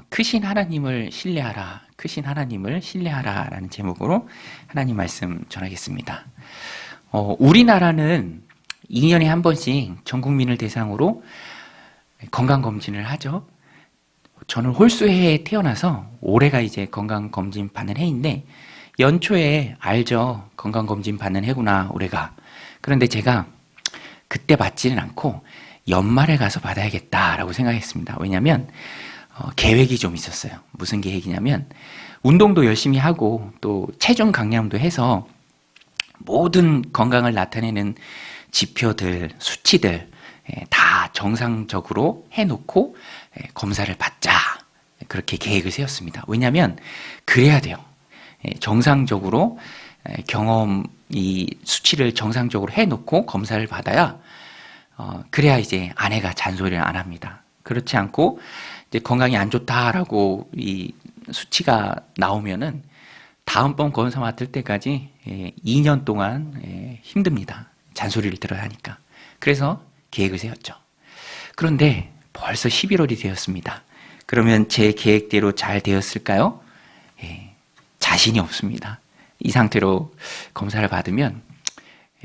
크신 하나님을 신뢰하라, 크신 하나님을 신뢰하라 라는 제목으로 하나님 말씀 전하겠습니다. 우리나라는 2년에 한 번씩 전 국민을 대상으로 건강검진을 하죠. 저는 홀수해에 태어나서 올해가 이제 건강검진 받는 해인데, 연초에 알죠. 건강검진 받는 해구나, 올해가. 그런데 제가 그때 받지는 않고 연말에 가서 받아야겠다라고 생각했습니다. 왜냐하면 계획이 좀 있었어요. 무슨 계획이냐면, 운동도 열심히 하고 또 체중 감량도 해서 모든 건강을 나타내는 지표들, 수치들 다 정상적으로 해놓고 검사를 받자, 그렇게 계획을 세웠습니다. 왜냐하면 그래야 돼요. 정상적으로 이 수치를 정상적으로 해놓고 검사를 받아야 그래야 이제 아내가 잔소리를 안 합니다. 그렇지 않고 이제 건강이 안 좋다라고 이 수치가 나오면은 다음번 검사 맡을 때까지 2년 동안 힘듭니다. 잔소리를 들어야 하니까. 그래서 계획을 세웠죠. 그런데 벌써 11월이 되었습니다. 그러면 제 계획대로 잘 되었을까요? 자신이 없습니다. 이 상태로 검사를 받으면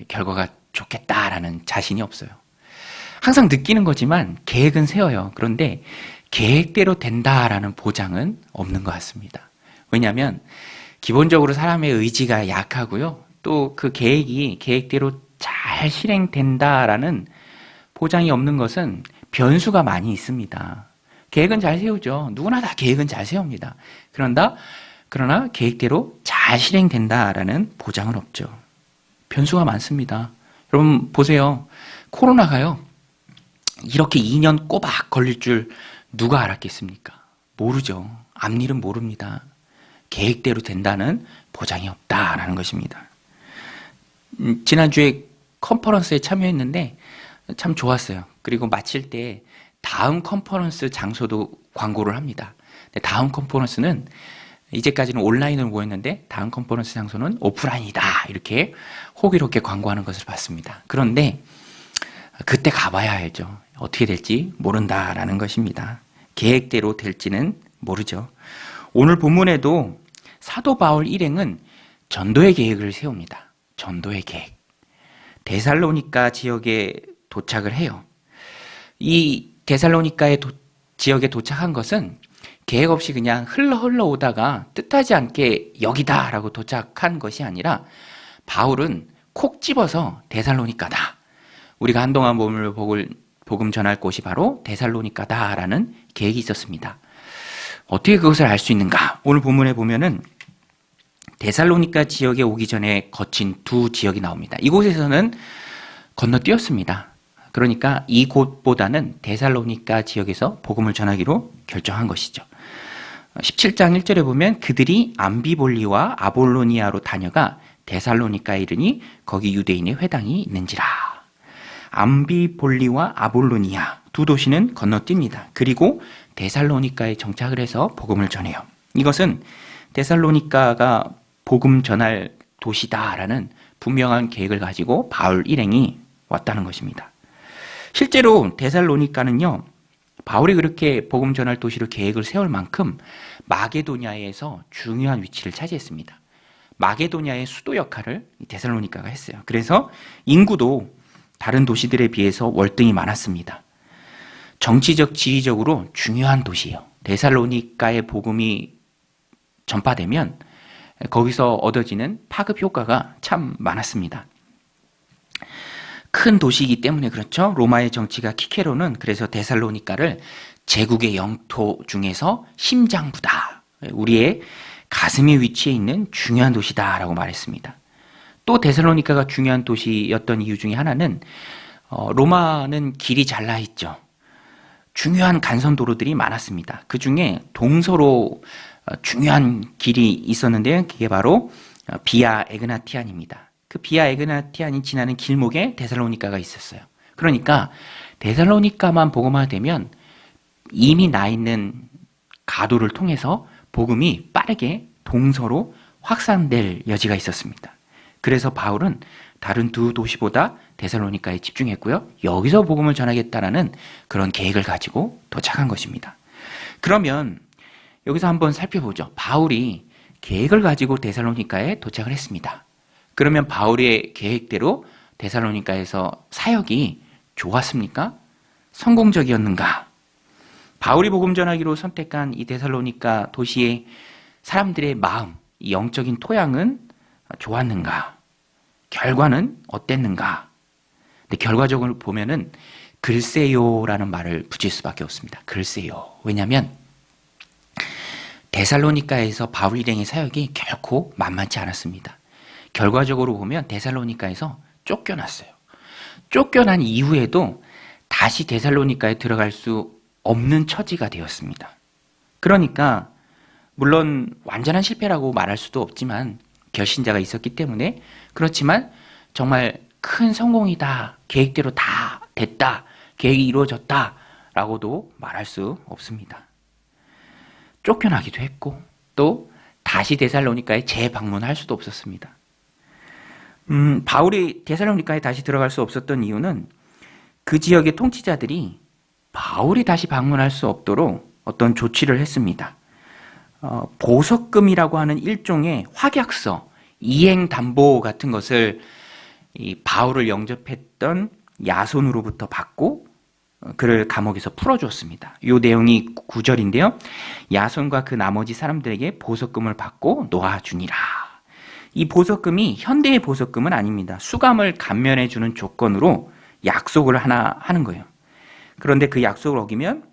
결과가 좋겠다라는 자신이 없어요. 항상 느끼는 거지만 계획은 세워요. 그런데 계획대로 된다라는 보장은 없는 것 같습니다. 왜냐하면 기본적으로 사람의 의지가 약하고요. 또 그 계획이 계획대로 잘 실행된다라는 보장이 없는 것은 변수가 많이 있습니다. 계획은 잘 세우죠. 누구나 다 계획은 잘 세웁니다. 그러나 계획대로 잘 실행된다라는 보장은 없죠. 변수가 많습니다. 여러분 보세요. 코로나가요, 이렇게 2년 꼬박 걸릴 줄 누가 알았겠습니까? 모르죠. 앞일은 모릅니다. 계획대로 된다는 보장이 없다라는 것입니다. 지난주에 컨퍼런스에 참여했는데 참 좋았어요. 그리고 마칠 때 다음 컨퍼런스 장소도 광고를 합니다. 다음 컨퍼런스는 이제까지는 온라인으로 모였는데 다음 컨퍼런스 장소는 오프라인이다, 이렇게 호기롭게 광고하는 것을 봤습니다. 그런데 그때 가봐야 알죠. 어떻게 될지 모른다라는 것입니다. 계획대로 될지는 모르죠. 오늘 본문에도 사도 바울 일행은 전도의 계획을 세웁니다. 전도의 계획. 데살로니가 지역에 도착을 해요. 이 데살로니가의 지역에 도착한 것은 계획 없이 그냥 흘러 오다가 뜻하지 않게 여기다라고 도착한 것이 아니라, 바울은 콕 집어서 데살로니가다, 우리가 한동안 몸을 복음 전할 곳이 바로 데살로니가다라는 계획이 있었습니다. 어떻게 그것을 알 수 있는가? 오늘 본문에 보면은 데살로니가 지역에 오기 전에 거친 두 지역이 나옵니다. 이곳에서는 건너뛰었습니다. 그러니까 이곳보다는 데살로니가 지역에서 복음을 전하기로 결정한 것이죠. 17장 1절에 보면 그들이 암비볼리와 아볼로니아로 다녀가 데살로니가에 이르니 거기 유대인의 회당이 있는지라. 암비볼리와 아볼로니아 두 도시는 건너뜁니다. 그리고 데살로니가에 정착을 해서 복음을 전해요. 이것은 데살로니가가 복음 전할 도시다라는 분명한 계획을 가지고 바울 일행이 왔다는 것입니다. 실제로 데살로니가는요, 바울이 그렇게 복음 전할 도시로 계획을 세울 만큼 마게도냐에서 중요한 위치를 차지했습니다. 마게도냐의 수도 역할을 데살로니가가 했어요. 그래서 인구도 다른 도시들에 비해서 월등히 많았습니다. 정치적, 지리적으로 중요한 도시예요. 데살로니가의 복음이 전파되면 거기서 얻어지는 파급 효과가 참 많았습니다. 큰 도시이기 때문에 그렇죠. 로마의 정치가 키케로는 그래서 데살로니가를 제국의 영토 중에서 심장부다, 우리의 가슴에 위치해 있는 중요한 도시다라고 말했습니다. 또 데살로니가가 중요한 도시였던 이유 중에 하나는 로마는 길이 잘 나 있죠. 중요한 간선도로들이 많았습니다. 그 중에 동서로 중요한 길이 있었는데요. 그게 바로 비아 에그나티안입니다. 그 비아 에그나티안이 지나는 길목에 데살로니가가 있었어요. 그러니까 데살로니가만 복음화되면 이미 나 있는 가도를 통해서 복음이 빠르게 동서로 확산될 여지가 있었습니다. 그래서 바울은 다른 두 도시보다 데살로니가에 집중했고요. 여기서 복음을 전하겠다라는 그런 계획을 가지고 도착한 것입니다. 그러면 여기서 한번 살펴보죠. 바울이 계획을 가지고 데살로니가에 도착을 했습니다. 그러면 바울의 계획대로 데살로니가에서 사역이 좋았습니까? 성공적이었는가? 바울이 복음 전하기로 선택한 이 데살로니가 도시의 사람들의 마음, 이 영적인 토양은 좋았는가? 결과는 어땠는가? 근데 결과적으로 보면은 글쎄요라는 말을 붙일 수밖에 없습니다. 글쎄요. 왜냐하면 데살로니가에서 바울 일행의 사역이 결코 만만치 않았습니다. 결과적으로 보면 데살로니가에서 쫓겨났어요. 쫓겨난 이후에도 다시 데살로니가에 들어갈 수 없는 처지가 되었습니다. 그러니까 물론 완전한 실패라고 말할 수도 없지만 결신자가 있었기 때문에 그렇지만 정말 큰 성공이다. 계획대로 다 됐다. 계획이 이루어졌다. 라고도 말할 수 없습니다. 쫓겨나기도 했고 또 다시 데살로니가에 재방문할 수도 없었습니다. 바울이 데살로니가에 다시 들어갈 수 없었던 이유는 그 지역의 통치자들이 바울이 다시 방문할 수 없도록 어떤 조치를 했습니다. 보석금이라고 하는 일종의 확약서, 이행담보 같은 것을 이 바울을 영접했던 야손으로부터 받고 그를 감옥에서 풀어주었습니다. 이 내용이 9절인데요. 야손과 그 나머지 사람들에게 보석금을 받고 놓아주니라. 이 보석금이 현대의 보석금은 아닙니다. 수감을 감면해주는 조건으로 약속을 하나 하는 거예요. 그런데 그 약속을 어기면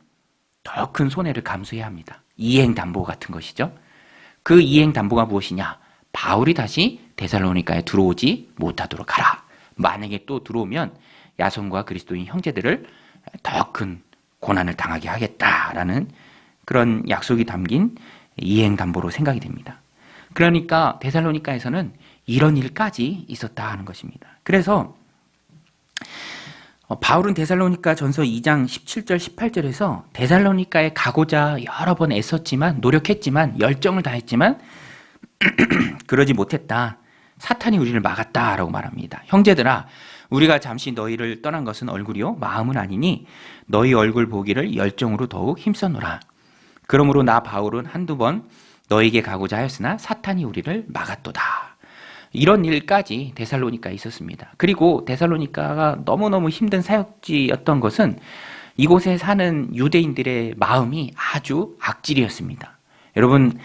더 큰 손해를 감수해야 합니다. 이행담보 같은 것이죠. 그 이행담보가 무엇이냐? 바울이 다시 데살로니가에 들어오지 못하도록 하라. 만약에 또 들어오면 야손과 그리스도인 형제들을 더 큰 고난을 당하게 하겠다라는 그런 약속이 담긴 이행담보로 생각이 됩니다. 그러니까 데살로니가에서는 이런 일까지 있었다 하는 것입니다. 그래서 바울은 데살로니가 전서 2장 17절 18절에서 데살로니가에 가고자 여러 번 애썼지만 노력했지만 열정을 다했지만 그러지 못했다. 사탄이 우리를 막았다라고 말합니다. 형제들아 우리가 잠시 너희를 떠난 것은 얼굴이요 마음은 아니니 너희 얼굴 보기를 열정으로 더욱 힘써노라. 그러므로 나 바울은 한두 번 너에게 가고자 하였으나 사탄이 우리를 막았도다. 이런 일까지 데살로니가에 있었습니다. 그리고 데살로니가가 너무너무 힘든 사역지였던 것은 이곳에 사는 유대인들의 마음이 아주 악질이었습니다. 여러분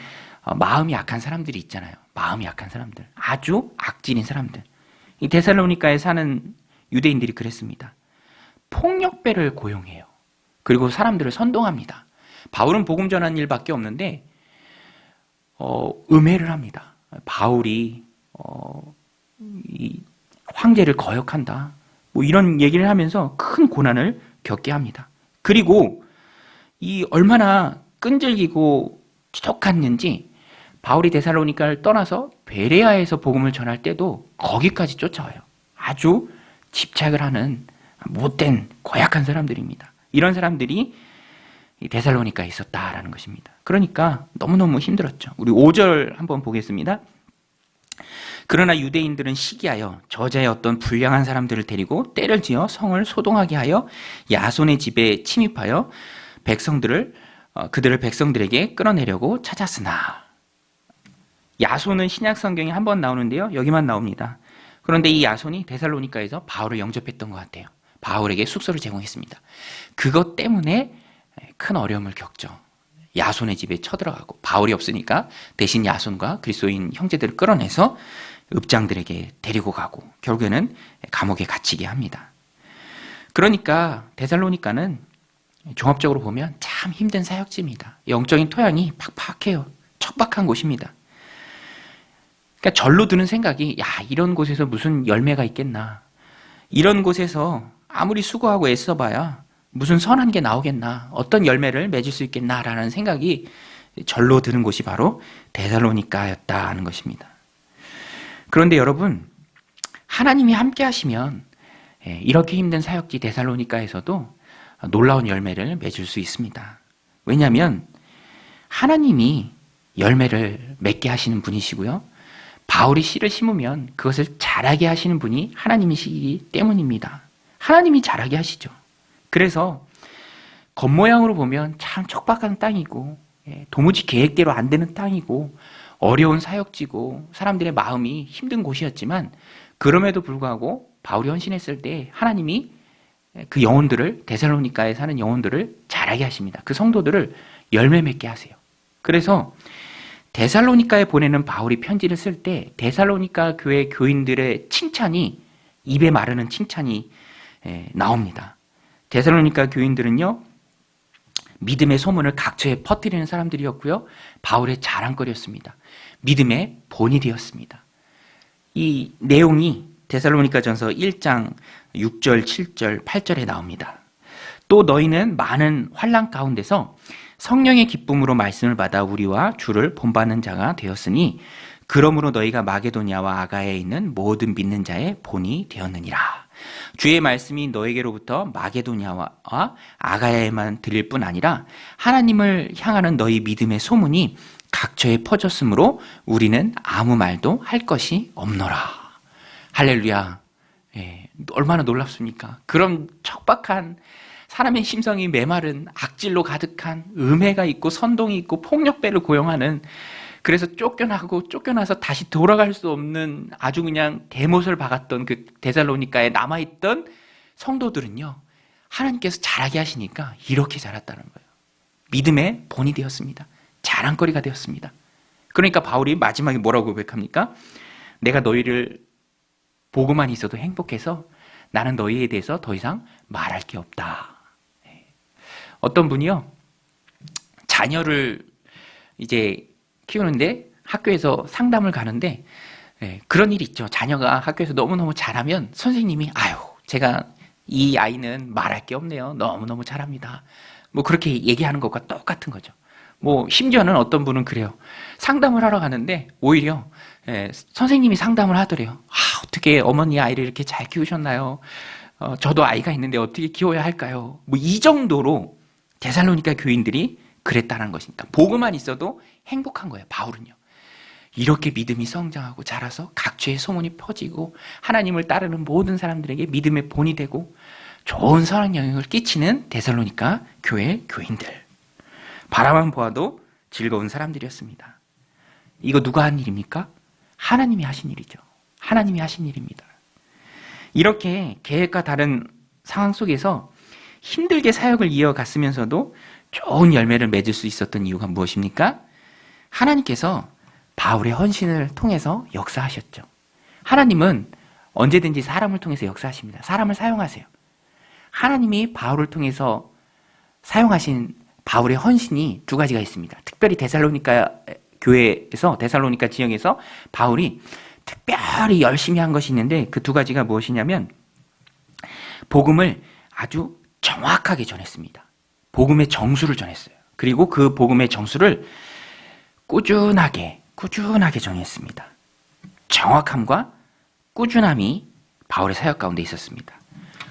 마음이 약한 사람들이 있잖아요. 마음이 약한 사람들, 아주 악질인 사람들. 이 데살로니가에 사는 유대인들이 그랬습니다. 폭력배를 고용해요. 그리고 사람들을 선동합니다. 바울은 복음 전하는 일밖에 없는데 음해를 합니다. 바울이 이 황제를 거역한다. 뭐 이런 얘기를 하면서 큰 고난을 겪게 합니다. 그리고 이 얼마나 끈질기고 지독했는지 바울이 데살로니가를 떠나서 베레아에서 복음을 전할 때도 거기까지 쫓아와요. 아주 집착을 하는 못된 고약한 사람들입니다. 이런 사람들이 데살로니가에 있었다라는 것입니다. 그러니까 너무너무 힘들었죠. 우리 5절 한번 보겠습니다. 그러나 유대인들은 시기하여 저자의 어떤 불량한 사람들을 데리고 때를 지어 성을 소동하게 하여 야손의 집에 침입하여 그들을 백성들에게 끌어내려고 찾았으나 야손은 신약 성경에 한 번 나오는데요. 여기만 나옵니다. 그런데 이 야손이 데살로니가에서 바울을 영접했던 것 같아요. 바울에게 숙소를 제공했습니다. 그것 때문에 큰 어려움을 겪죠. 야손의 집에 쳐들어가고 바울이 없으니까 대신 야손과 그리스도인 형제들을 끌어내서 읍장들에게 데리고 가고 결국에는 감옥에 갇히게 합니다. 그러니까 데살로니가는 종합적으로 보면 참 힘든 사역지입니다. 영적인 토양이 팍팍해요. 척박한 곳입니다. 그러니까 절로 드는 생각이 이런 곳에서 무슨 열매가 있겠나. 이런 곳에서 아무리 수고하고 애써봐야 무슨 선한 게 나오겠나. 어떤 열매를 맺을 수 있겠나라는 생각이 절로 드는 곳이 바로 데살로니가였다 하는 것입니다. 그런데 여러분 하나님이 함께 하시면 이렇게 힘든 사역지 데살로니가에서도 놀라운 열매를 맺을 수 있습니다. 왜냐하면 하나님이 열매를 맺게 하시는 분이시고요. 바울이 씨를 심으면 그것을 자라게 하시는 분이 하나님이시기 때문입니다. 하나님이 자라게 하시죠. 그래서 겉모양으로 보면 참 척박한 땅이고 도무지 계획대로 안 되는 땅이고 어려운 사역지고 사람들의 마음이 힘든 곳이었지만 그럼에도 불구하고 바울이 헌신했을 때 하나님이 그 영혼들을 데살로니가에 사는 영혼들을 자라게 하십니다. 그 성도들을 열매 맺게 하세요. 그래서 데살로니가에 보내는 바울이 편지를 쓸 때 데살로니가 교회 교인들의 칭찬이 입에 마르는 칭찬이 나옵니다. 데살로니가 교인들은요 믿음의 소문을 각처에 퍼뜨리는 사람들이었고요 바울의 자랑거리였습니다. 믿음의 본이 되었습니다. 이 내용이 데살로니가전서 1장 6절, 7절, 8절에 나옵니다. 또 너희는 많은 환난 가운데서 성령의 기쁨으로 말씀을 받아 우리와 주를 본받는 자가 되었으니 그러므로 너희가 마게도냐와 아가야에 있는 모든 믿는 자의 본이 되었느니라. 주의 말씀이 너희에게로부터 마게도냐와 아가야에만 들릴 뿐 아니라 하나님을 향하는 너희 믿음의 소문이 각처에 퍼졌으므로 우리는 아무 말도 할 것이 없노라. 할렐루야. 얼마나 놀랍습니까? 그런 척박한 사람의 심성이 메마른 악질로 가득한 음해가 있고 선동이 있고 폭력배를 고용하는 그래서 쫓겨나서 다시 돌아갈 수 없는 아주 그냥 대못을 박았던 그 데살로니가에 남아있던 성도들은요 하나님께서 자라게 하시니까 이렇게 자랐다는 거예요. 믿음의 본이 되었습니다. 자랑거리가 되었습니다. 그러니까 바울이 마지막에 뭐라고 고백합니까? 내가 너희를 보고만 있어도 행복해서 나는 너희에 대해서 더 이상 말할 게 없다. 어떤 분이요 자녀를 이제 키우는데 학교에서 상담을 가는데 그런 일이 있죠. 자녀가 학교에서 너무너무 잘하면 선생님이 아유 제가 이 아이는 말할 게 없네요. 너무너무 잘합니다. 뭐 그렇게 얘기하는 것과 똑같은 거죠. 뭐 심지어는 어떤 분은 그래요. 상담을 하러 가는데 오히려 선생님이 상담을 하더래요. 어떻게 어머니 아이를 이렇게 잘 키우셨나요? 저도 아이가 있는데 어떻게 키워야 할까요? 뭐 이 정도로 데살로니가 교인들이 그랬다는 것입니다. 보고만 있어도 행복한 거예요. 바울은요. 이렇게 믿음이 성장하고 자라서 각처에 소문이 퍼지고 하나님을 따르는 모든 사람들에게 믿음의 본이 되고 좋은 선한 영향을 끼치는 데살로니가 교회 교인들. 바라만 보아도 즐거운 사람들이었습니다. 이거 누가 한 일입니까? 하나님이 하신 일이죠. 하나님이 하신 일입니다. 이렇게 계획과 다른 상황 속에서 힘들게 사역을 이어갔으면서도 좋은 열매를 맺을 수 있었던 이유가 무엇입니까? 하나님께서 바울의 헌신을 통해서 역사하셨죠. 하나님은 언제든지 사람을 통해서 역사하십니다. 사람을 사용하세요. 하나님이 바울을 통해서 사용하신 바울의 헌신이 두 가지가 있습니다. 특별히 데살로니가 교회에서 데살로니가 지역에서 바울이 특별히 열심히 한 것이 있는데 그 두 가지가 무엇이냐면 복음을 아주 정확하게 전했습니다. 복음의 정수를 전했어요. 그리고 그 복음의 정수를 꾸준하게 전했습니다. 정확함과 꾸준함이 바울의 사역 가운데 있었습니다.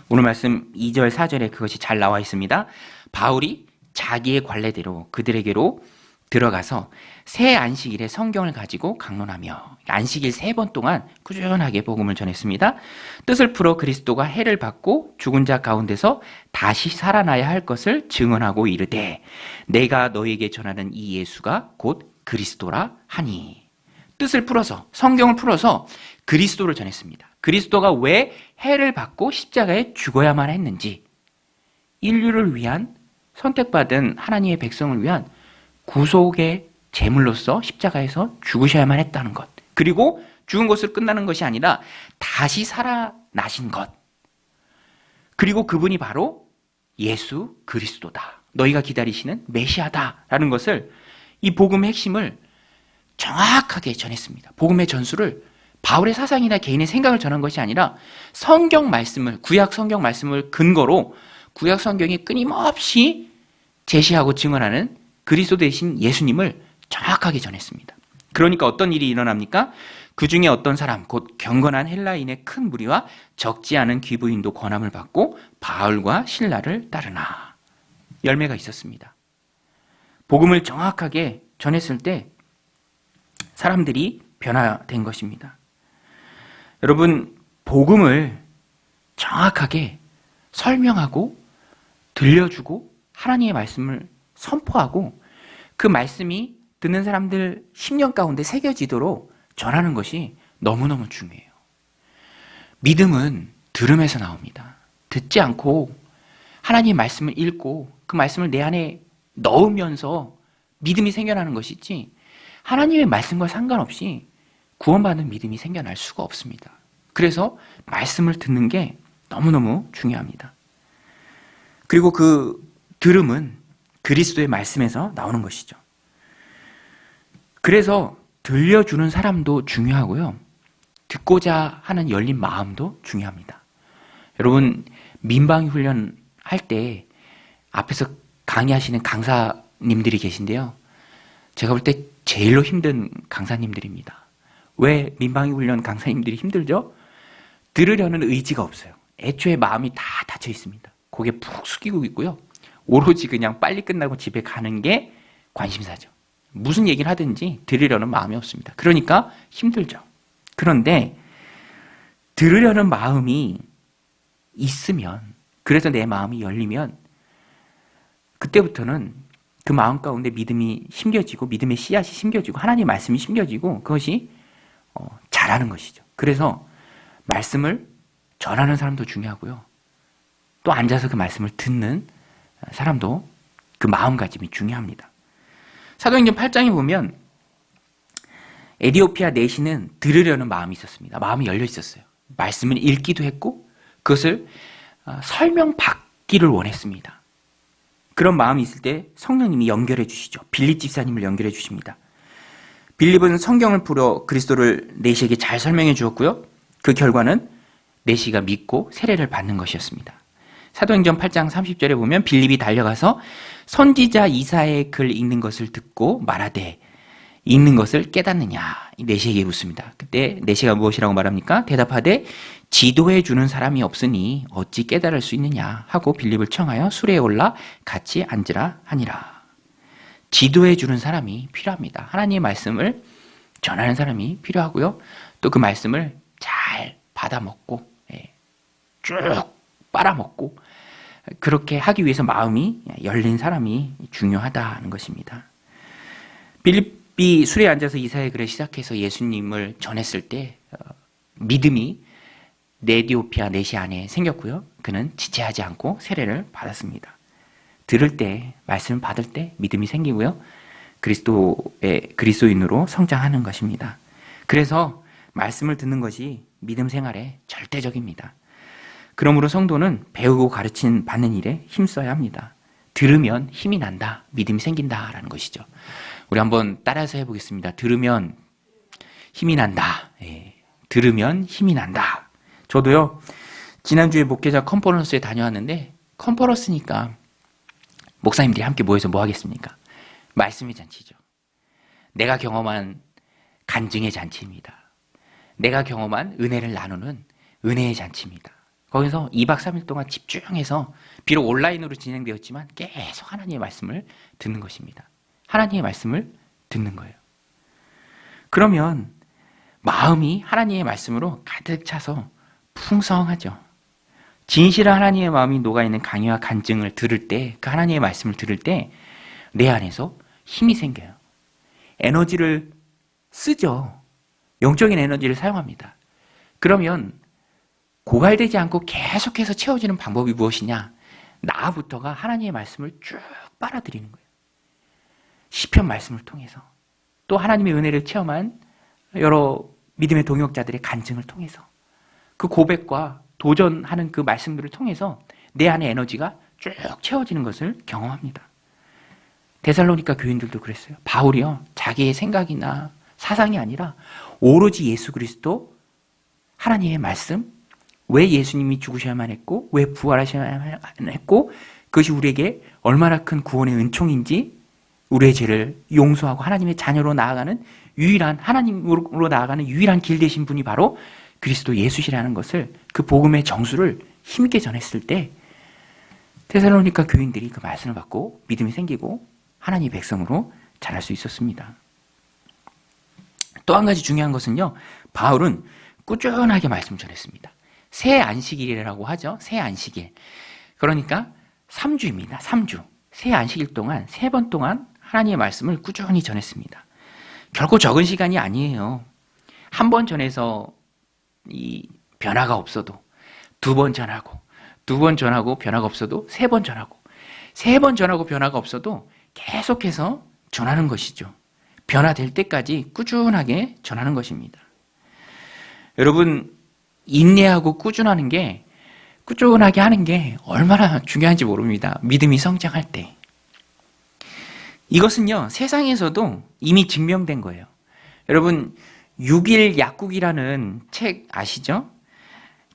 오늘 말씀 2절 4절에 그것이 잘 나와 있습니다. 바울이 자기의 관례대로 그들에게로 들어가서 새 안식일에 성경을 가지고 강론하며 안식일 3번 동안 꾸준하게 복음을 전했습니다. 뜻을 풀어 그리스도가 해를 받고 죽은 자 가운데서 다시 살아나야 할 것을 증언하고 이르되 내가 너에게 전하는 이 예수가 곧 그리스도라 하니. 뜻을 풀어서 성경을 풀어서 그리스도를 전했습니다. 그리스도가 왜 해를 받고 십자가에 죽어야만 했는지 인류를 위한 선택받은 하나님의 백성을 위한 구속의 제물로서 십자가에서 죽으셔야만 했다는 것. 그리고 죽은 것으로 끝나는 것이 아니라 다시 살아나신 것. 그리고 그분이 바로 예수 그리스도다. 너희가 기다리시는 메시아다라는 것을 이 복음의 핵심을 정확하게 전했습니다. 복음의 전수를 바울의 사상이나 개인의 생각을 전한 것이 아니라 성경 말씀을 구약 성경 말씀을 근거로 구약 성경이 끊임없이 제시하고 증언하는 그리스도 대신 예수님을 정확하게 전했습니다. 그러니까 어떤 일이 일어납니까? 그 중에 어떤 사람, 곧 경건한 헬라인의 큰 무리와 적지 않은 귀부인도 권함을 받고 바울과 실라를 따르나. 열매가 있었습니다. 복음을 정확하게 전했을 때 사람들이 변화된 것입니다. 여러분, 복음을 정확하게 설명하고 들려주고 하나님의 말씀을 선포하고 그 말씀이 듣는 사람들 심령 가운데 새겨지도록 전하는 것이 너무너무 중요해요. 믿음은 들음에서 나옵니다. 듣지 않고 하나님의 말씀을 읽고 그 말씀을 내 안에 넣으면서 믿음이 생겨나는 것이지, 하나님의 말씀과 상관없이 구원받는 믿음이 생겨날 수가 없습니다. 그래서 말씀을 듣는 게 너무너무 중요합니다. 그리고 그 들음은 그리스도의 말씀에서 나오는 것이죠. 그래서 들려주는 사람도 중요하고요. 듣고자 하는 열린 마음도 중요합니다. 여러분, 민방위 훈련 할 때 앞에서 강의하시는 강사님들이 계신데요. 제가 볼 때 제일로 힘든 강사님들입니다. 왜 민방위 훈련 강사님들이 힘들죠? 들으려는 의지가 없어요. 애초에 마음이 다 닫혀 있습니다. 고개 푹 숙이고 있고요. 오로지 그냥 빨리 끝나고 집에 가는 게 관심사죠. 무슨 얘기를 하든지 들으려는 마음이 없습니다. 그러니까 힘들죠. 그런데 들으려는 마음이 있으면, 그래서 내 마음이 열리면 그때부터는 그 마음 가운데 믿음이 심겨지고, 믿음의 씨앗이 심겨지고, 하나님의 말씀이 심겨지고, 그것이 자라는 것이죠. 그래서 말씀을 전하는 사람도 중요하고요. 또 앉아서 그 말씀을 듣는 사람도 그 마음가짐이 중요합니다. 사도행전 8장에 보면 에디오피아 내시는 들으려는 마음이 있었습니다. 마음이 열려 있었어요. 말씀을 읽기도 했고 그것을 설명받기를 원했습니다. 그런 마음이 있을 때 성령님이 연결해 주시죠. 빌립 집사님을 연결해 주십니다. 빌립은 성경을 풀어 그리스도를 내시에게 잘 설명해 주었고요. 그 결과는 내시가 믿고 세례를 받는 것이었습니다. 사도행전 8장 30절에 보면 빌립이 달려가서 선지자 이사야의 글 읽는 것을 듣고 말하되 읽는 것을 깨닫느냐, 내시에게 묻습니다. 그때 내시가 무엇이라고 말합니까? 대답하되 지도해 주는 사람이 없으니 어찌 깨달을 수 있느냐 하고 빌립을 청하여 수레에 올라 같이 앉으라 하니라. 지도해 주는 사람이 필요합니다. 하나님의 말씀을 전하는 사람이 필요하고요. 또 그 말씀을 잘 받아먹고 쭉 빨아먹고 그렇게 하기 위해서 마음이 열린 사람이 중요하다는 것입니다. 빌립이 수레에 앉아서 이사야의 글을 시작해서 예수님을 전했을 때 믿음이 에디오피아 내시 안에 생겼고요. 그는 지체하지 않고 세례를 받았습니다. 들을 때, 말씀을 받을 때 믿음이 생기고요. 그리스도인으로 성장하는 것입니다. 그래서 말씀을 듣는 것이 믿음 생활에 절대적입니다. 그러므로 성도는 배우고 가르친 받는 일에 힘써야 합니다. 들으면 힘이 난다, 믿음이 생긴다라는 것이죠. 우리 한번 따라서 해보겠습니다. 들으면 힘이 난다. 들으면 힘이 난다. 저도요, 지난주에 목회자 컨퍼런스에 다녀왔는데, 컨퍼런스니까 목사님들이 함께 모여서 뭐 하겠습니까? 말씀의 잔치죠. 내가 경험한 간증의 잔치입니다. 내가 경험한 은혜를 나누는 은혜의 잔치입니다. 거기서 2박 3일 동안 집중해서 비록 온라인으로 진행되었지만 계속 하나님의 말씀을 듣는 것입니다. 하나님의 말씀을 듣는 거예요. 그러면 마음이 하나님의 말씀으로 가득 차서 풍성하죠. 진실한 하나님의 마음이 녹아있는 강의와 간증을 들을 때, 그 하나님의 말씀을 들을 때 내 안에서 힘이 생겨요. 에너지를 쓰죠. 영적인 에너지를 사용합니다. 그러면 고갈되지 않고 계속해서 채워지는 방법이 무엇이냐? 나부터가 하나님의 말씀을 쭉 빨아들이는 거예요. 시편 말씀을 통해서, 또 하나님의 은혜를 체험한 여러 믿음의 동역자들의 간증을 통해서, 그 고백과 도전하는 그 말씀들을 통해서 내 안에 에너지가 쭉 채워지는 것을 경험합니다. 데살로니가 교인들도 그랬어요. 바울이요, 자기의 생각이나 사상이 아니라 오로지 예수 그리스도, 하나님의 말씀, 왜 예수님이 죽으셔야만 했고 왜 부활하셔야만 했고 그것이 우리에게 얼마나 큰 구원의 은총인지, 우리의 죄를 용서하고 하나님의 자녀로 나아가는 유일한, 하나님으로 나아가는 유일한 길 되신 분이 바로 그리스도 예수시라는 것을, 그 복음의 정수를 힘있게 전했을 때 데살로니가 교인들이 그 말씀을 받고 믿음이 생기고 하나님의 백성으로 자랄 수 있었습니다. 또 한 가지 중요한 것은요, 바울은 꾸준하게 말씀을 전했습니다. 새 안식일이라고 하죠. 새 안식일. 그러니까 3주입니다. 3주. 새 안식일 동안 3번 동안 하나님의 말씀을 꾸준히 전했습니다. 결코 적은 시간이 아니에요. 한 번 전해서 이 변화가 없어도 2번 전하고, 2번 전하고 변화가 없어도 3번 전하고, 3번 전하고 변화가 없어도 계속해서 전하는 것이죠. 변화될 때까지 꾸준하게 전하는 것입니다. 여러분, 인내하고 꾸준하게 하는 게 얼마나 중요한지 모릅니다. 믿음이 성장할 때. 이것은요, 세상에서도 이미 증명된 거예요. 여러분, 6일 약국이라는 책 아시죠?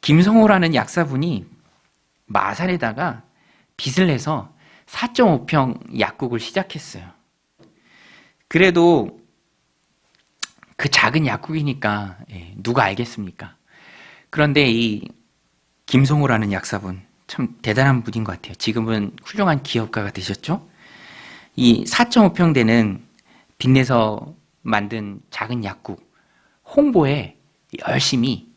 김성호라는 약사분이 마산에다가 빚을 내서 4.5평 약국을 시작했어요. 그래도 그 작은 약국이니까 누가 알겠습니까? 그런데 이 김성호라는 약사분 참 대단한 분인 것 같아요. 지금은 훌륭한 기업가가 되셨죠? 이 4.5평 되는 빚내서 만든 작은 약국 홍보에 열심히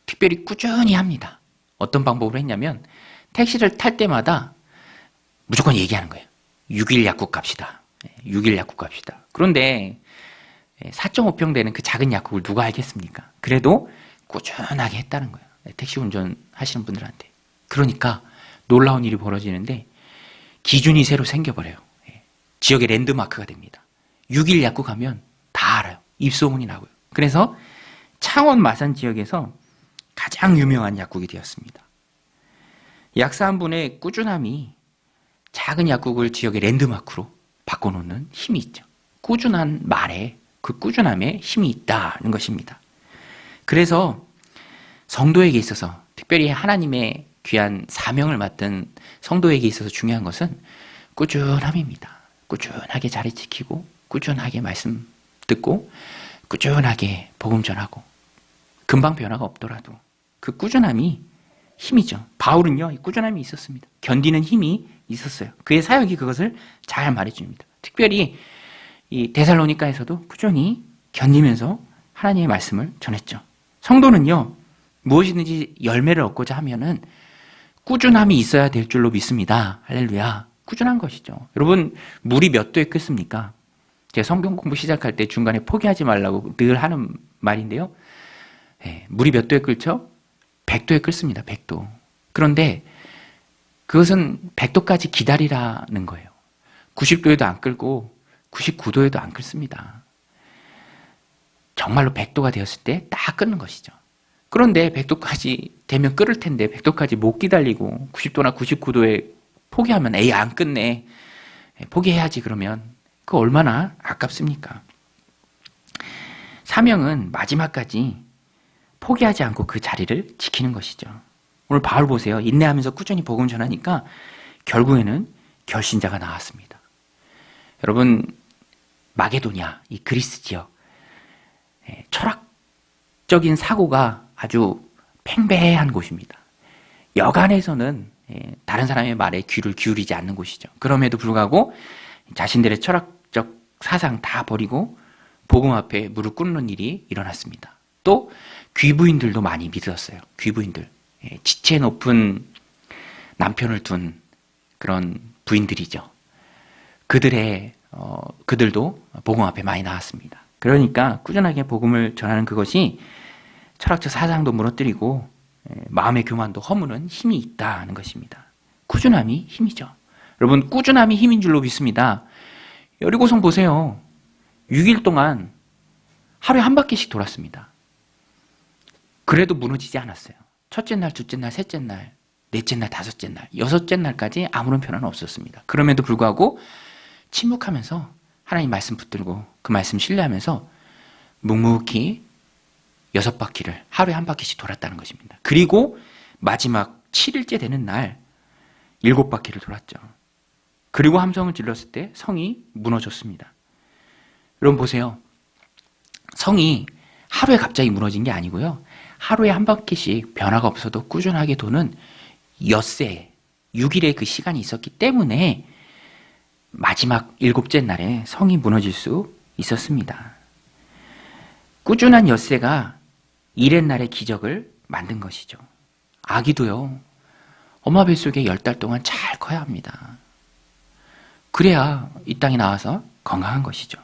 특별히 꾸준히 합니다. 어떤 방법으로 했냐면 택시를 탈 때마다 무조건 얘기하는 거예요. 6일 약국 갑시다. 6일 약국 갑시다. 그런데 4.5평 되는 그 작은 약국을 누가 알겠습니까? 그래도 꾸준하게 했다는 거예요. 택시 운전하시는 분들한테. 그러니까 놀라운 일이 벌어지는데 기준이 새로 생겨버려요. 지역의 랜드마크가 됩니다. 6일 약국 가면 다 알아요. 입소문이 나고요. 그래서 창원 마산 지역에서 가장 유명한 약국이 되었습니다. 약사 한 분의 꾸준함이 작은 약국을 지역의 랜드마크로 바꿔놓는 힘이 있죠. 꾸준한 말에 그 꾸준함에 힘이 있다는 것입니다. 그래서 성도에게 있어서 특별히 하나님의 귀한 사명을 맡은 성도에게 있어서 중요한 것은 꾸준함입니다. 꾸준하게 자리 지키고 꾸준하게 말씀 듣고 꾸준하게 복음 전하고 금방 변화가 없더라도 그 꾸준함이 힘이죠. 바울은요, 꾸준함이 있었습니다. 견디는 힘이 있었어요. 그의 사역이 그것을 잘 말해줍니다. 특별히 이 데살로니가에서도 꾸준히 견디면서 하나님의 말씀을 전했죠. 성도는요, 무엇이든지 열매를 얻고자 하면은 꾸준함이 있어야 될 줄로 믿습니다. 할렐루야. 꾸준한 것이죠. 여러분, 물이 몇 도에 끓습니까? 제가 성경 공부 시작할 때 중간에 포기하지 말라고 늘 하는 말인데요. 물이 몇 도에 끓죠? 100도에 끓습니다. 100도. 그런데 그것은 100도까지 기다리라는 거예요. 90도에도 안 끓고 99도에도 안 끓습니다. 정말로 100도가 되었을 때 딱 끓는 것이죠. 그런데 100도까지 되면 끓을 텐데 100도까지 못 기다리고 90도나 99도에 포기하면 에이 안 끓네. 포기해야지 그러면 그 얼마나 아깝습니까? 사명은 마지막까지 포기하지 않고 그 자리를 지키는 것이죠. 오늘 바울 보세요. 인내하면서 꾸준히 복음 전하니까 결국에는 결신자가 나왔습니다. 여러분, 마게도냐, 이 그리스 지역, 철학적인 사고가 아주 팽배한 곳입니다. 여간에서는 다른 사람의 말에 귀를 기울이지 않는 곳이죠. 그럼에도 불구하고 자신들의 철학적 사상 다 버리고 복음 앞에 무릎 꿇는 일이 일어났습니다. 또 귀부인들도 많이 믿었어요. 귀부인들, 지체 높은 남편을 둔 그런 부인들이죠. 그들도 복음 앞에 많이 나왔습니다. 그러니까 꾸준하게 복음을 전하는 그것이 철학적 사상도 무너뜨리고 마음의 교만도 허무는 힘이 있다는 것입니다. 꾸준함이 힘이죠. 여러분, 꾸준함이 힘인 줄로 믿습니다. 여리고성 보세요. 6일 동안 하루에 한 바퀴씩 돌았습니다. 그래도 무너지지 않았어요. 첫째 날, 둘째 날, 셋째 날, 넷째 날, 다섯째 날, 여섯째 날까지 아무런 변화는 없었습니다. 그럼에도 불구하고 침묵하면서 하나님 말씀 붙들고 그 말씀 신뢰하면서 묵묵히 6바퀴를 하루에 한 바퀴씩 돌았다는 것입니다. 그리고 마지막 7일째 되는 날 7바퀴를 돌았죠. 그리고 함성을 질렀을 때 성이 무너졌습니다. 여러분 보세요. 성이 하루에 갑자기 무너진 게 아니고요. 하루에 한 바퀴씩 변화가 없어도 꾸준하게 도는 엿새 6일의 그 시간이 있었기 때문에 마지막 7째 날에 성이 무너질 수 있었습니다. 꾸준한 엿새가 이렛날의 기적을 만든 것이죠. 아기도요, 엄마 뱃속에 10달 동안 잘 커야 합니다. 그래야 이 땅에 나와서 건강한 것이죠.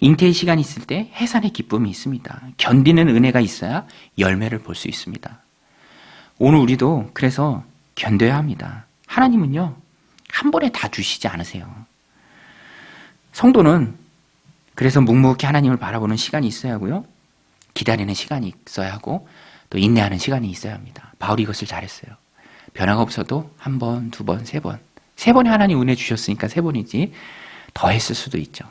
잉태의 시간이 있을 때 해산의 기쁨이 있습니다. 견디는 은혜가 있어야 열매를 볼 수 있습니다. 오늘 우리도 그래서 견뎌야 합니다. 하나님은요, 한 번에 다 주시지 않으세요. 성도는 그래서 묵묵히 하나님을 바라보는 시간이 있어야 하고요. 기다리는 시간이 있어야 하고 또 인내하는 시간이 있어야 합니다. 바울이 이것을 잘했어요. 변화가 없어도 한 번, 두 번, 세 번. 세 번에 하나님 은혜 주셨으니까 세 번이지 더 했을 수도 있죠.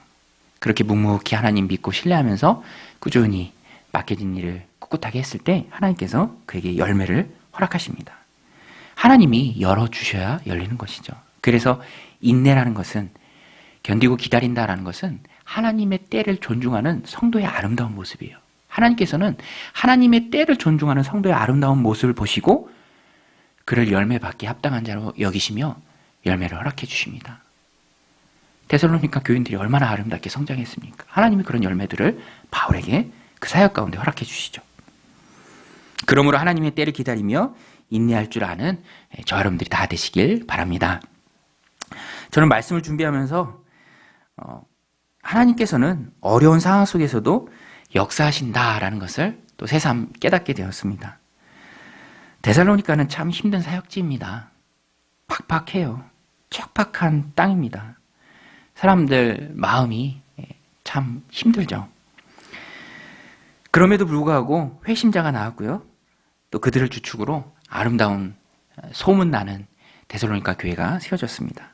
그렇게 묵묵히 하나님 믿고 신뢰하면서 꾸준히 맡겨진 일을 꿋꿋하게 했을 때 하나님께서 그에게 열매를 허락하십니다. 하나님이 열어주셔야 열리는 것이죠. 그래서 인내라는 것은, 견디고 기다린다라는 것은 하나님의 때를 존중하는 성도의 아름다운 모습이에요. 하나님께서는 하나님의 때를 존중하는 성도의 아름다운 모습을 보시고 그를 열매 받기에 합당한 자로 여기시며 열매를 허락해 주십니다. 데살로니가 교인들이 얼마나 아름답게 성장했습니까? 하나님이 그런 열매들을 바울에게 그 사역 가운데 허락해 주시죠. 그러므로 하나님의 때를 기다리며 인내할 줄 아는 저 여러분들이 다 되시길 바랍니다. 저는 말씀을 준비하면서 하나님께서는 어려운 상황 속에서도 역사하신다라는 것을 또 새삼 깨닫게 되었습니다. 데살로니가는 참 힘든 사역지입니다. 팍팍해요. 척박한 땅입니다. 사람들 마음이 참 힘들죠. 그럼에도 불구하고 회심자가 나왔고요. 또 그들을 주축으로 아름다운 소문나는 데살로니가 교회가 세워졌습니다.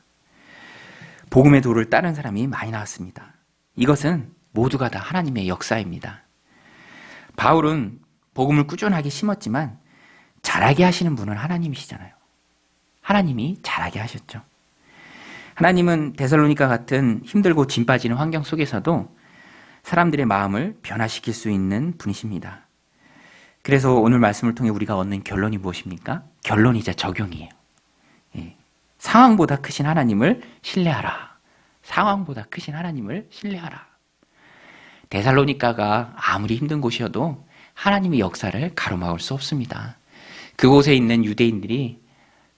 복음의 도를 따른 사람이 많이 나왔습니다. 이것은 모두가 다 하나님의 역사입니다. 바울은 복음을 꾸준하게 심었지만 자라게 하시는 분은 하나님이시잖아요. 하나님이 자라게 하셨죠. 하나님은 데살로니가 같은 힘들고 짐 빠지는 환경 속에서도 사람들의 마음을 변화시킬 수 있는 분이십니다. 그래서 오늘 말씀을 통해 우리가 얻는 결론이 무엇입니까? 결론이자 적용이에요. 상황보다 크신 하나님을 신뢰하라. 상황보다 크신 하나님을 신뢰하라. 데살로니가가 아무리 힘든 곳이어도 하나님의 역사를 가로막을 수 없습니다. 그곳에 있는 유대인들이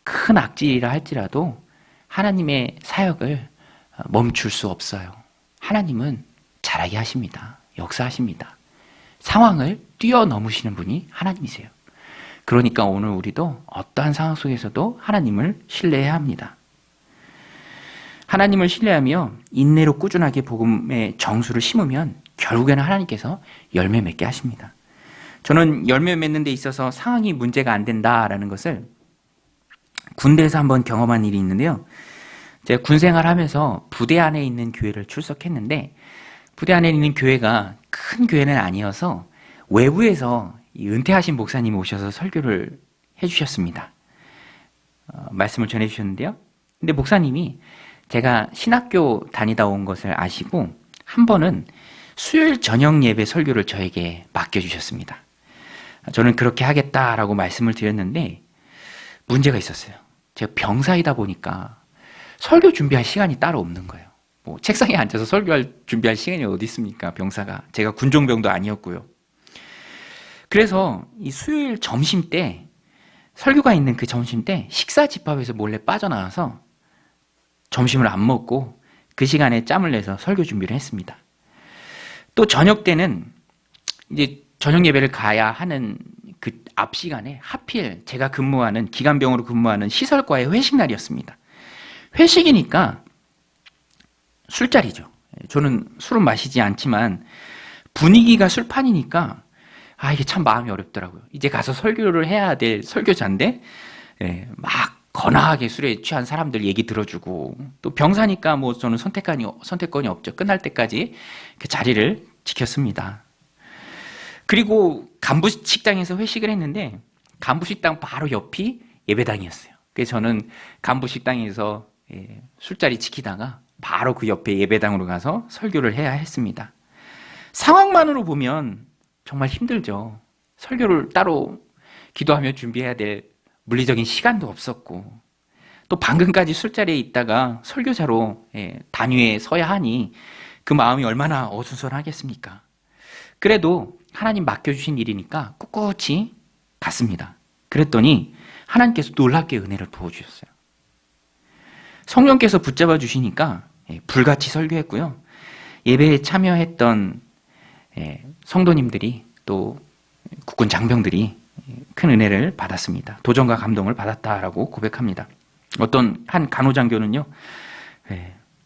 큰 악질이라 할지라도 하나님의 사역을 멈출 수 없어요. 하나님은 잘하게 하십니다. 역사하십니다. 상황을 뛰어넘으시는 분이 하나님이세요. 그러니까 오늘 우리도 어떠한 상황 속에서도 하나님을 신뢰해야 합니다. 하나님을 신뢰하며 인내로 꾸준하게 복음의 정수를 심으면 결국에는 하나님께서 열매 맺게 하십니다. 저는 열매 맺는 데 있어서 상황이 문제가 안 된다라는 것을 군대에서 한번 경험한 일이 있는데요. 제가 군 생활하면서 부대 안에 있는 교회를 출석했는데 부대 안에 있는 교회가 큰 교회는 아니어서 외부에서 은퇴하신 목사님이 오셔서 설교를 해주셨습니다. 말씀을 전해주셨는데요. 근데 목사님이 제가 신학교 다니다 온 것을 아시고 한 번은 수요일 저녁 예배 설교를 저에게 맡겨주셨습니다. 저는 그렇게 하겠다라고 말씀을 드렸는데 문제가 있었어요. 제가 병사이다 보니까 설교 준비할 시간이 따로 없는 거예요. 뭐 책상에 앉아서 준비할 시간이 어디 있습니까? 병사가. 제가 군종병도 아니었고요. 그래서 이 수요일 점심 때 설교가 있는 그 점심 때 식사 집합에서 몰래 빠져나와서 점심을 안 먹고 그 시간에 짬을 내서 설교 준비를 했습니다. 또 저녁 때는 이제 저녁 예배를 가야 하는 그 앞 시간에 하필 제가 기간병으로 근무하는 시설과의 회식 날이었습니다. 회식이니까 술자리죠. 저는 술은 마시지 않지만 분위기가 술판이니까 이게 참 마음이 어렵더라고요. 이제 가서 설교를 해야 될 설교자인데 막 거나하게 술에 취한 사람들 얘기 들어주고 또 병사니까 뭐 저는 선택권이 없죠. 끝날 때까지 그 자리를 지켰습니다. 그리고 간부 식당에서 회식을 했는데 간부 식당 바로 옆이 예배당이었어요. 그래서 저는 간부 식당에서 술자리 지키다가 바로 그 옆에 예배당으로 가서 설교를 해야 했습니다. 상황만으로 보면 정말 힘들죠. 설교를 따로 기도하며 준비해야 될 물리적인 시간도 없었고 또 방금까지 술자리에 있다가 설교자로 단위에 서야 하니 그 마음이 얼마나 어수선하겠습니까? 그래도 하나님 맡겨주신 일이니까 꿋꿋이 갔습니다. 그랬더니 하나님께서 놀랍게 은혜를 부어주셨어요. 성령께서 붙잡아 주시니까 불같이 설교했고요. 예배에 참여했던 성도님들이 또 국군 장병들이 큰 은혜를 받았습니다. 도전과 감동을 받았다라고 고백합니다. 어떤 한 간호장교는요,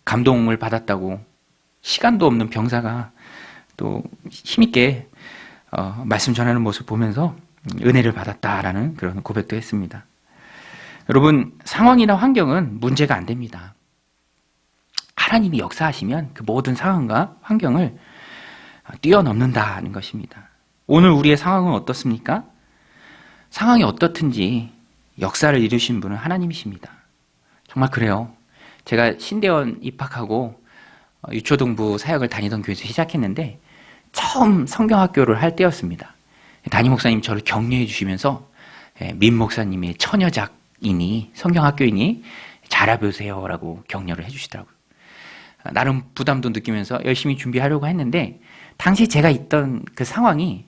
감동을 받았다고 시간도 없는 병사가 또 힘있게 말씀 전하는 모습 보면서 은혜를 받았다라는 그런 고백도 했습니다. 여러분, 상황이나 환경은 문제가 안 됩니다. 하나님이 역사하시면 그 모든 상황과 환경을 뛰어넘는다는 것입니다. 오늘 우리의 상황은 어떻습니까? 상황이 어떻든지 역사를 이루신 분은 하나님이십니다. 정말 그래요. 제가 신대원 입학하고 유초동부 사역을 다니던 교회에서 시작했는데 처음 성경학교를 할 때였습니다. 담임 목사님 저를 격려해 주시면서 민 목사님의 처녀작이니 성경학교이니 잘해보세요 라고 격려를 해 주시더라고요. 나름 부담도 느끼면서 열심히 준비하려고 했는데 당시 제가 있던 그 상황이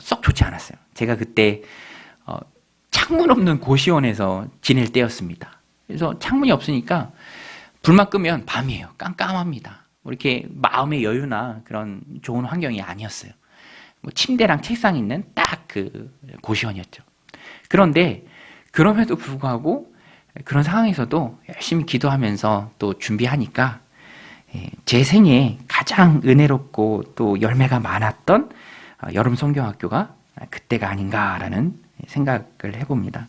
썩 좋지 않았어요. 제가 그때 창문 없는 고시원에서 지낼 때였습니다. 그래서 창문이 없으니까 불만 끄면 밤이에요. 깜깜합니다. 뭐 이렇게 마음의 여유나 그런 좋은 환경이 아니었어요. 뭐 침대랑 책상 있는 딱 그 고시원이었죠. 그런데 그럼에도 불구하고 그런 상황에서도 열심히 기도하면서 또 준비하니까 제 생에 가장 은혜롭고 또 열매가 많았던 여름 성경학교가 그때가 아닌가라는 생각을 해봅니다.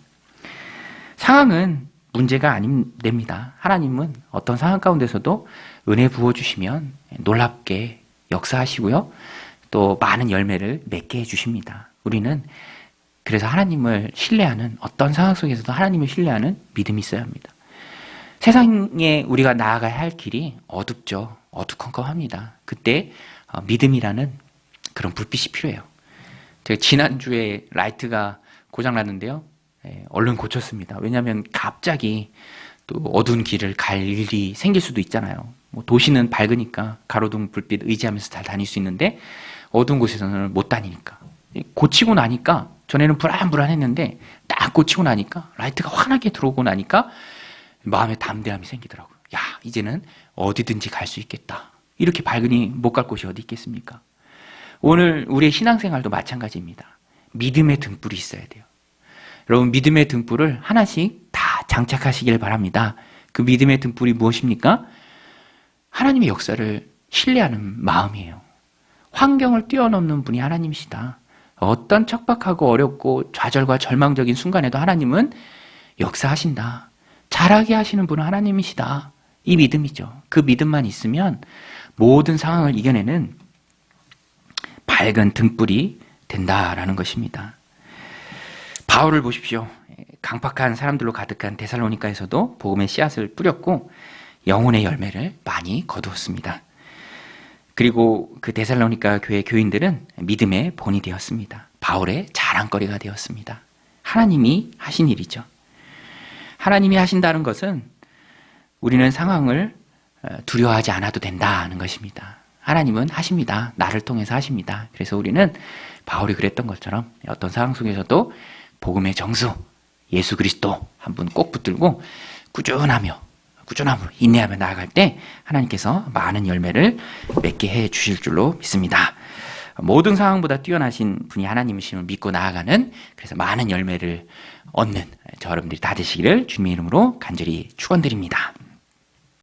상황은 문제가 아님 됩니다. 하나님은 어떤 상황 가운데서도 은혜 부어주시면 놀랍게 역사하시고요. 또 많은 열매를 맺게 해주십니다. 우리는 그래서 하나님을 신뢰하는, 어떤 상황 속에서도 하나님을 신뢰하는 믿음이 있어야 합니다. 세상에 우리가 나아가야 할 길이 어둡죠. 어두컴컴합니다. 그때 믿음이라는 그런 불빛이 필요해요. 제가 지난주에 라이트가 고장났는데요. 얼른 고쳤습니다. 왜냐하면 갑자기 또 어두운 길을 갈 일이 생길 수도 있잖아요. 뭐 도시는 밝으니까 가로등 불빛 의지하면서 잘 다닐 수 있는데 어두운 곳에서는 못 다니니까. 고치고 나니까 전에는 불안불안했는데 딱 고치고 나니까 라이트가 환하게 들어오고 나니까 마음에 담대함이 생기더라고요. 야, 이제는 어디든지 갈 수 있겠다. 이렇게 밝으니 못 갈 곳이 어디 있겠습니까? 오늘 우리의 신앙생활도 마찬가지입니다. 믿음의 등불이 있어야 돼요. 여러분, 믿음의 등불을 하나씩 다 장착하시길 바랍니다. 그 믿음의 등불이 무엇입니까? 하나님의 역사를 신뢰하는 마음이에요. 환경을 뛰어넘는 분이 하나님이시다. 어떤 척박하고 어렵고 좌절과 절망적인 순간에도 하나님은 역사하신다. 잘하게 하시는 분은 하나님이시다. 이 믿음이죠. 그 믿음만 있으면 모든 상황을 이겨내는 밝은 등불이 된다라는 것입니다. 바울을 보십시오. 강팍한 사람들로 가득한 데살로니가에서도 복음의 씨앗을 뿌렸고 영혼의 열매를 많이 거두었습니다. 그리고 그 데살로니가 교회 교인들은 믿음의 본이 되었습니다. 바울의 자랑거리가 되었습니다. 하나님이 하신 일이죠. 하나님이 하신다는 것은 우리는 상황을 두려워하지 않아도 된다는 것입니다. 하나님은 하십니다. 나를 통해서 하십니다. 그래서 우리는 바울이 그랬던 것처럼 어떤 상황 속에서도 복음의 정수, 예수 그리스도 한 분 꼭 붙들고 꾸준함으로 인내하며 나아갈 때 하나님께서 많은 열매를 맺게 해 주실 줄로 믿습니다. 모든 상황보다 뛰어나신 분이 하나님이심을 믿고 나아가는, 그래서 많은 열매를 얻는 저 여러분들이 다 되시기를 주님의 이름으로 간절히 축원드립니다.